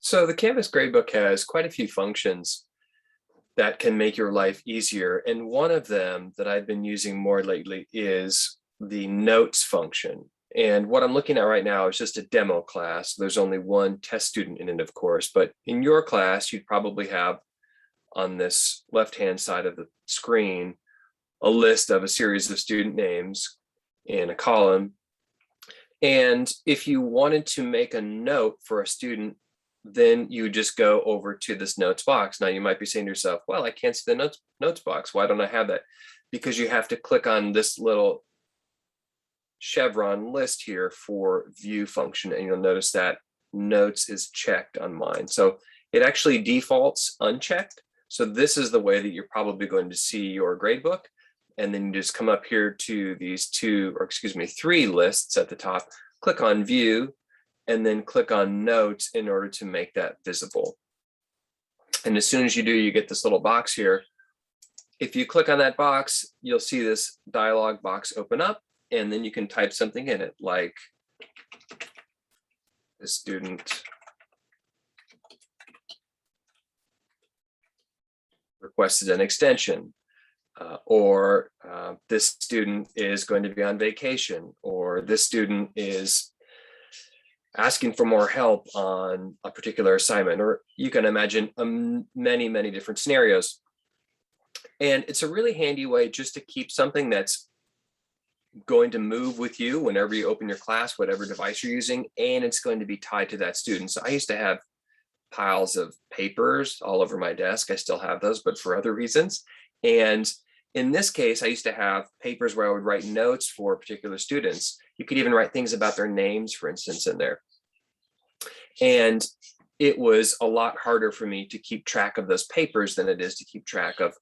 So the Canvas Gradebook has quite a few functions that can make your life easier. And one of them that I've been using more lately is the notes function. And what I'm looking at right now is just a demo class. There's only one test student in it, of course, but in your class, you'd probably have on this left-hand side of the screen, a list of a series of student names in a column. And if you wanted to make a note for a student, then you just go over to this notes box. Now you might be saying to yourself, well, I can't see the notes box. Why don't I have that? Because you have to click on this little chevron list here for view function. And you'll notice that notes is checked on mine. So it actually defaults unchecked. So this is the way that you're probably going to see your gradebook. And then you just come up here to these three lists at the top, click on view, and then click on notes in order to make that visible. And as soon as you do, you get this little box here. If you click on that box, you'll see this dialog box open up, and then you can type something in it, like the student requested an extension, or this student is going to be on vacation, or this student is asking for more help on a particular assignment, or you can imagine many, many different scenarios. And it's a really handy way just to keep something that's going to move with you whenever you open your class, whatever device you're using, and it's going to be tied to that student. So I used to have piles of papers all over my desk. I still have those, but for other reasons. And in this case, I used to have papers where I would write notes for particular students. You could even write things about their names, for instance, in there. And it was a lot harder for me to keep track of those papers than it is to keep track of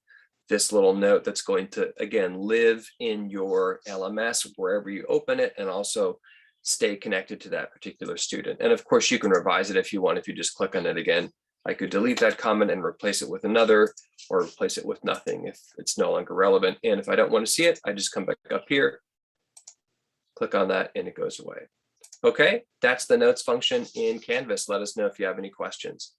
this little note that's going to, again, live in your LMS wherever you open it, and also stay connected to that particular student. And of course, you can revise it if you want. If you just click on it again, I could delete that comment and replace it with another, or replace it with nothing if it's no longer relevant. And if I don't want to see it, I just come back up here, click on that, and it goes away. Okay, that's the notes function in Canvas. Let us know if you have any questions.